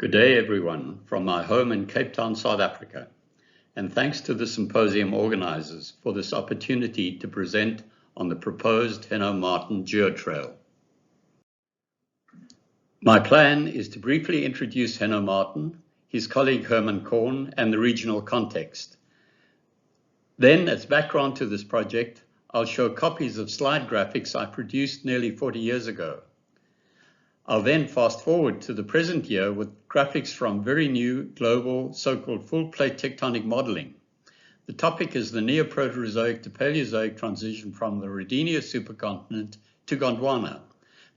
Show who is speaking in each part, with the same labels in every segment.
Speaker 1: Good day, everyone, from my home in Cape Town, South Africa, and thanks to the symposium organizers for this opportunity to present on the proposed Henno Martin Geotrail. My plan is to briefly introduce Henno Martin, his colleague Herman Korn, and the regional context. Then, as background to this project, I'll show copies of slide graphics I produced nearly 40 years ago. I'll then fast forward to the present year with graphics from very new global so-called full-plate tectonic modeling. The topic is the Neoproterozoic to Paleozoic transition from the Rodinia supercontinent to Gondwana.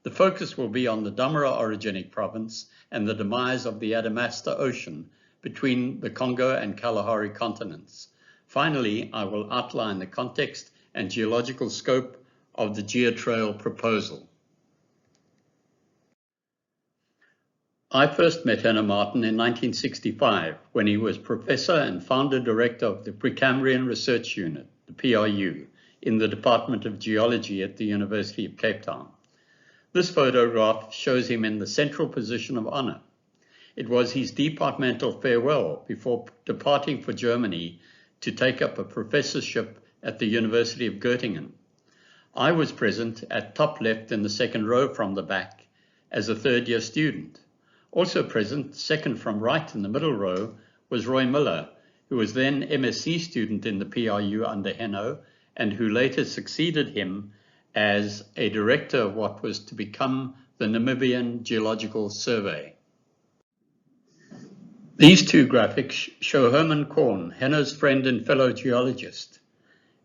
Speaker 1: The focus will be on the Damara orogenic province and the demise of the Adamastor Ocean between the Congo and Kalahari continents. Finally, I will outline the context and geological scope of the Geotrail proposal. I first met Henno Martin in 1965 when he was professor and founder director of the Precambrian Research Unit, the PRU, in the Department of Geology at the University of Cape Town. This photograph shows him in the central position of honor. It was his departmental farewell before departing for Germany to take up a professorship at the University of Göttingen. I was present at top left in the second row from the back as a third-year student. Also present, second from right in the middle row, was Roy Miller, who was then MSc student in the PRU under Henno and who later succeeded him as a director of what was to become the Namibian Geological Survey. These two graphics show Herman Korn, Henno's friend and fellow geologist.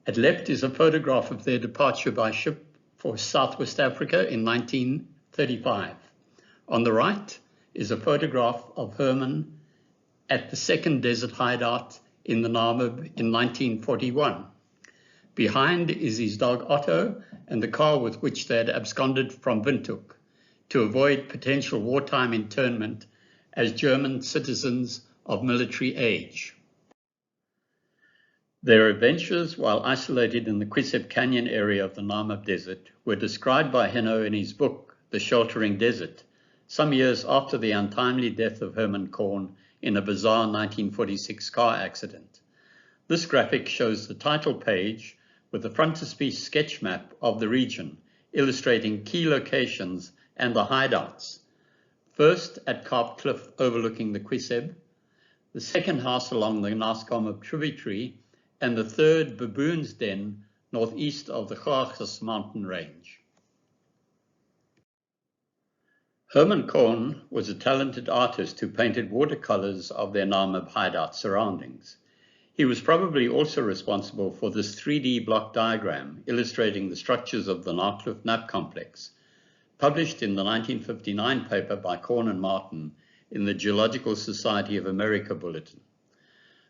Speaker 1: At left is a photograph of their departure by ship for Southwest Africa in 1935. On the right is a photograph of Herman at the second desert hideout in the Namib in 1941. Behind is his dog Otto and the car with which they had absconded from Windhoek to avoid potential wartime internment as German citizens of military age. Their adventures while isolated in the Kwiseb Canyon area of the Namib Desert were described by Henno in his book, The Sheltering Desert, some years after the untimely death of Herman Korn in a bizarre 1946 car accident. This graphic shows the title page with a frontispiece sketch map of the region, illustrating key locations and the hideouts. First at Kaap Cliff overlooking the Kwiseb, the second house along the Naukluft tributary, and the third Baboon's Den northeast of the Naukluft mountain range. Herman Korn was a talented artist who painted watercolors of their Namib hideout surroundings. He was probably also responsible for this 3D block diagram illustrating the structures of the Naukluft Nap complex, published in the 1959 paper by Korn and Martin in the Geological Society of America Bulletin.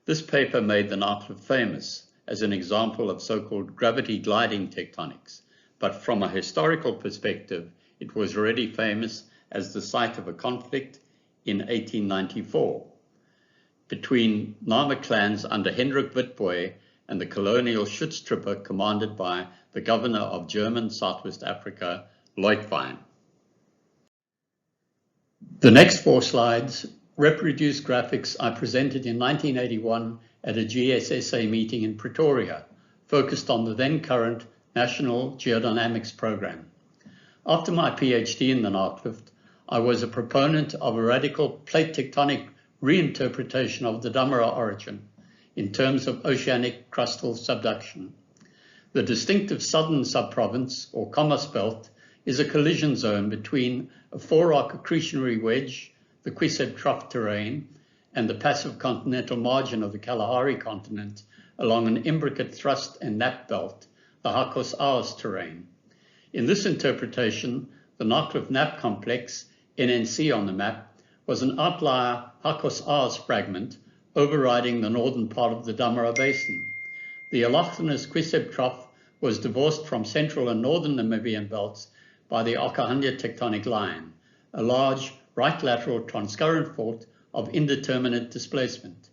Speaker 1: This paper made the Naukluft famous as an example of so-called gravity gliding tectonics, but from a historical perspective, it was already famous as the site of a conflict in 1894 between Nama clans under Hendrik Witbooi and the colonial Schutztruppe commanded by the governor of German Southwest Africa, Leutwein. The next four slides reproduce graphics I presented in 1981 at a GSSA meeting in Pretoria, focused on the then current National Geodynamics Program. After my PhD in the Naukluft, I was a proponent of a radical plate tectonic reinterpretation of the Damara origin in terms of oceanic crustal subduction. The distinctive southern subprovince, or Commas belt, is a collision zone between a four-rock accretionary wedge, the Kwiseb Trough terrain, and the passive continental margin of the Kalahari continent along an imbricate thrust and nap belt, the Hakos-Aos terrain. In this interpretation, the Naukluft Nap complex, NNC on the map, was an outlier Hakos-Aos fragment overriding the northern part of the Damara Basin. The allochthonous Kwiseb Trough was divorced from central and northern Namibian belts by the Okahandja tectonic line, a large right lateral transcurrent fault of indeterminate displacement.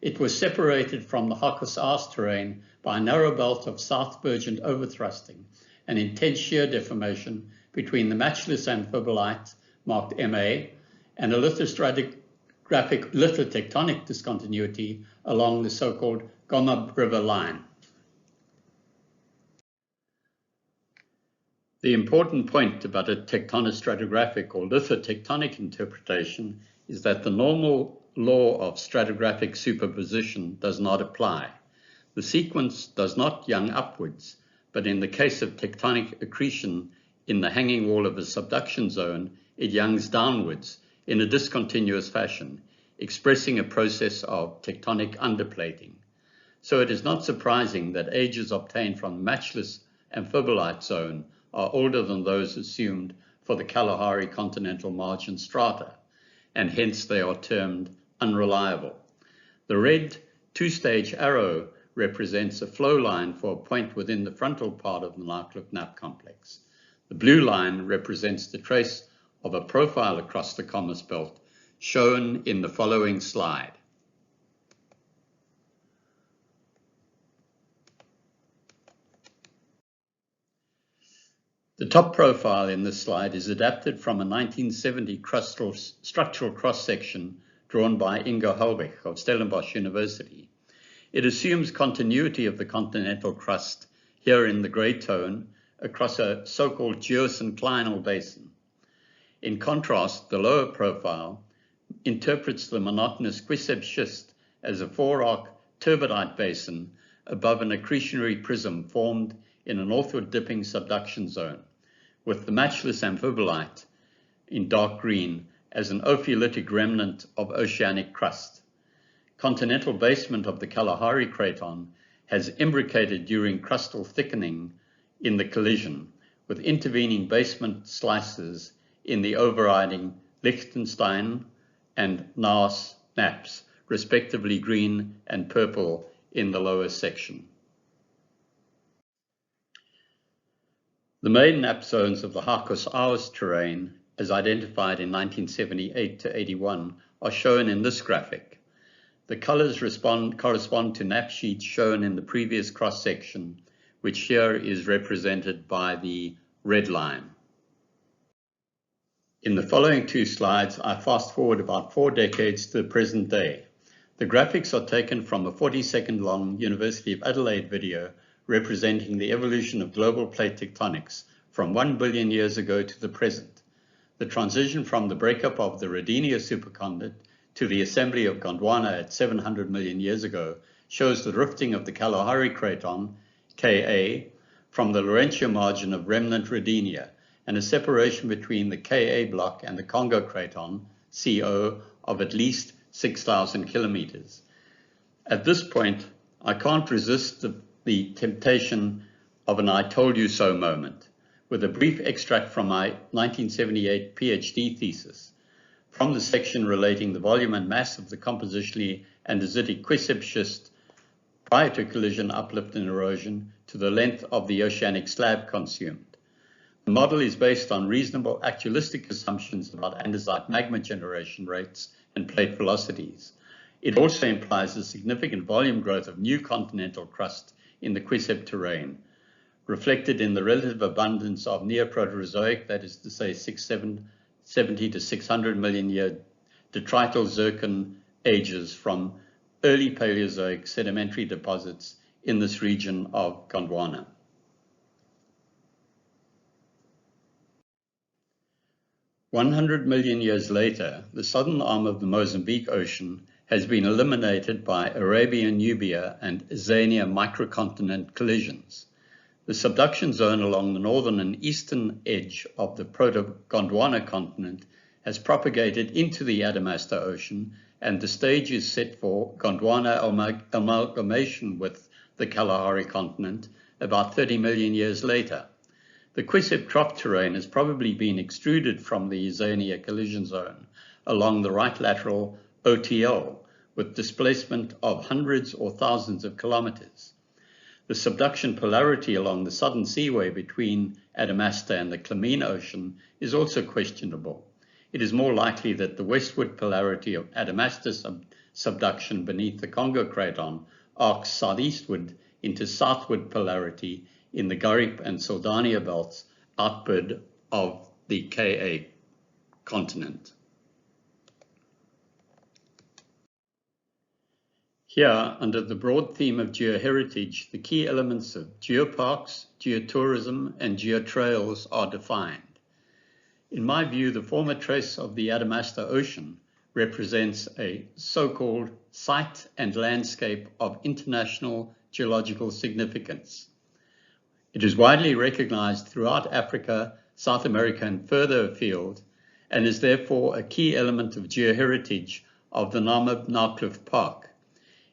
Speaker 1: It was separated from the Hakos-Aos terrain by a narrow belt of south Virgin overthrusting and intense shear deformation between the matchless amphibolite marked MA and a lithostratic stratigraphic lithotectonic discontinuity along the so-called Goma River line. The important point about a tectonostratigraphic or lithotectonic interpretation is that the normal law of stratigraphic superposition does not apply. The sequence does not young upwards, but in the case of tectonic accretion in the hanging wall of a subduction zone, it youngs downwards in a discontinuous fashion, expressing a process of tectonic underplating. So it is not surprising that ages obtained from the matchless amphibolite zone are older than those assumed for the Kalahari continental margin strata, and hence they are termed unreliable. The red two-stage arrow represents a flow line for a point within the frontal part of the Naukluft Nap complex. The blue line represents the trace of a profile across the Comus belt, shown in the following slide. The top profile in this slide is adapted from a 1970 structural cross-section drawn by Ingo Helbig of Stellenbosch University. It assumes continuity of the continental crust here in the grey tone across a so-called geosynclinal basin. In contrast, the lower profile interprets the monotonous Quiseb schist as a four-arc turbidite basin above an accretionary prism formed in a northward dipping subduction zone, with the matchless amphibolite in dark green as an ophiolitic remnant of oceanic crust. Continental basement of the Kalahari craton has imbricated during crustal thickening in the collision, with intervening basement slices in the overriding Liechtenstein and Naas naps, respectively green and purple in the lower section. The main nap zones of the Harkos-Aos terrain, as identified in 1978 to 81, are shown in this graphic. The colors correspond to nap sheets shown in the previous cross-section, which here is represented by the red line. In the following two slides, I fast forward about 4 decades to the present day. The graphics are taken from a 40-second long University of Adelaide video representing the evolution of global plate tectonics from 1 billion years ago to the present. The transition from the breakup of the Rodinia supercontinent to the assembly of Gondwana at 700 million years ago shows the rifting of the Kalahari craton, Ka, from the Laurentia margin of remnant Rodinia, and a separation between the Ka block and the Congo craton, Co, of at least 6,000 kilometers. At this point, I can't resist the temptation of an I told you so moment, with a brief extract from my 1978 PhD thesis, from the section relating the volume and mass of the compositionally andesitic Quiseb schist prior to collision, uplift and erosion to the length of the oceanic slab consumed. The model is based on reasonable actualistic assumptions about andesite magma generation rates and plate velocities. It also implies a significant volume growth of new continental crust in the Quiseb terrain, reflected in the relative abundance of Neoproterozoic, that is to say 70 to 600 million year detrital zircon ages from early Paleozoic sedimentary deposits in this region of Gondwana. "100 million years later, the southern arm of the Mozambique Ocean has been eliminated by Arabian Nubia and Azania microcontinent collisions. The subduction zone along the northern and eastern edge of the Proto-Gondwana continent has propagated into the Adamastor Ocean, and the stage is set for Gondwana amalgamation with the Kalahari continent about 30 million years later. The Quiseb trough terrain has probably been extruded from the Azania collision zone along the right lateral OTL with displacement of hundreds or thousands of kilometers. The subduction polarity along the southern seaway between Adamastor and the Clamene Ocean is also questionable. It is more likely that the westward polarity of Adamastor subduction beneath the Congo craton arcs southeastward into southward polarity in the Garip and Saldania belts outward of the Ka continent. Here, under the broad theme of geoheritage, the key elements of geoparks, geotourism, and geotrails are defined. In my view, the former trace of the Adamastor Ocean represents a so-called site and landscape of international geological significance. It is widely recognized throughout Africa, South America, and further afield, and is therefore a key element of geoheritage of the Naukluft Park.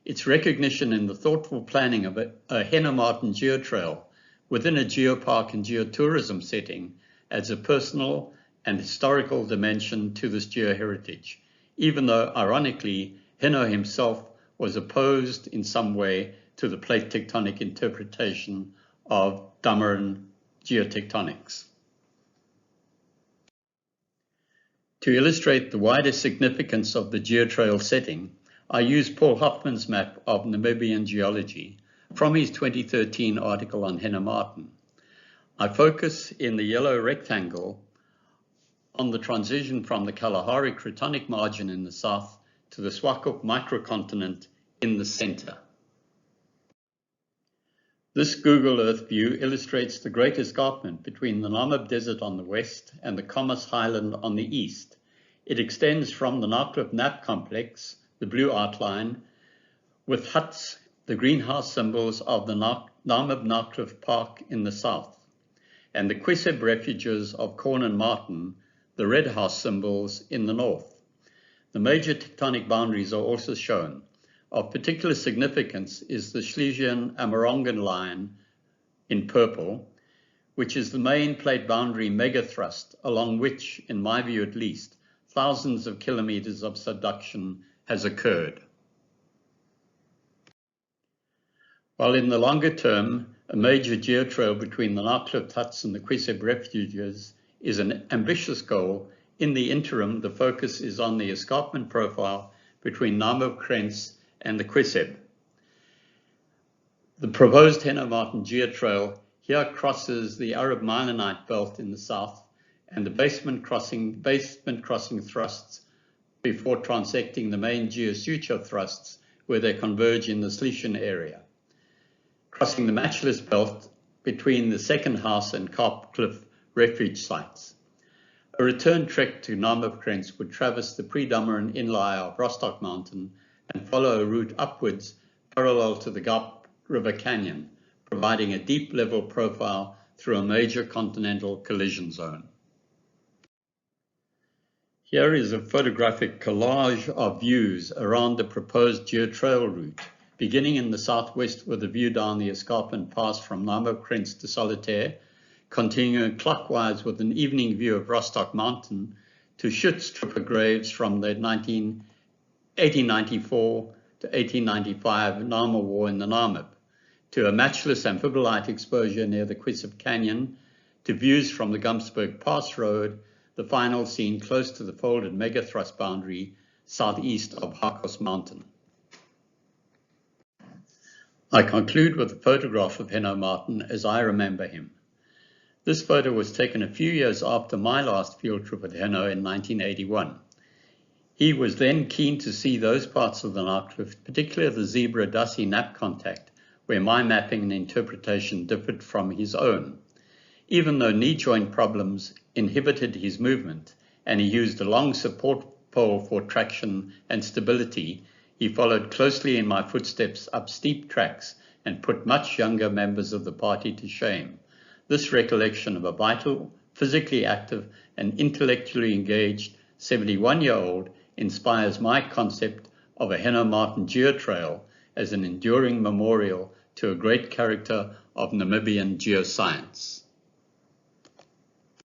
Speaker 1: Its recognition in the thoughtful planning of a Henno Martin Geotrail within a geopark and geotourism setting adds a personal and historical dimension to this geoheritage, even though, ironically, Henno himself was opposed in some way to the plate tectonic interpretation of Dammeren geotectonics. To illustrate the wider significance of the geotrail setting, I use Paul Hoffman's map of Namibian geology from his 2013 article on Henno Martin. I focus in the yellow rectangle on the transition from the Kalahari cratonic margin in the south to the Swakop microcontinent in the center. This Google Earth view illustrates the great escarpment between the Namib Desert on the west and the Khomas Highland on the east. It extends from the Naukluft Nap complex, the blue outline, with huts, the greenhouse symbols of the Namib Naukluft Park in the south, and the Quiseb refuges of Corn and Martin, the red house symbols, in the north. The major tectonic boundaries are also shown. Of particular significance is the Schlesian-Amarongan line in purple, which is the main plate boundary megathrust along which, in my view at least, thousands of kilometers of subduction has occurred. While in the longer term, a major geotrail between the Naukluft huts and the Quiseb refuges is an ambitious goal, in the interim the focus is on the escarpment profile between Naukluft and the Quiseb. The proposed Henno Martin Geotrail here crosses the Arab Milanite belt in the south and the basement crossing thrusts before transecting the main geosuture thrusts where they converge in the Schlesian area, crossing the matchless belt between the second house and Karp Cliff refuge sites. A return trek to Naukluft would traverse the pre-Dammeren inlier of Rostock Mountain and follow a route upwards parallel to the Gap River Canyon, providing a deep level profile through a major continental collision zone. Here is a photographic collage of views around the proposed geotrail route, beginning in the southwest with a view down the escarpment pass from Naukluft to Solitaire, continuing clockwise with an evening view of Rostock Mountain to Schutztrupper graves from the 1894 to 1895 Nama War in the Namib, to a matchless amphibolite exposure near the Quiseb Canyon, to views from the Gumsberg Pass Road, the final scene close to the folded megathrust boundary southeast of Harkos Mountain. I conclude with a photograph of Henno Martin as I remember him. This photo was taken a few years after my last field trip at Henno in 1981. He was then keen to see those parts of the Naukluft, particularly the Zebra-Dassie Nap contact, where my mapping and interpretation differed from his own. Even though knee joint problems inhibited his movement and he used a long support pole for traction and stability, he followed closely in my footsteps up steep tracks and put much younger members of the party to shame. This recollection of a vital, physically active and intellectually engaged 71-year-old inspires my concept of a Henno Martin Geotrail as an enduring memorial to a great character of Namibian geoscience.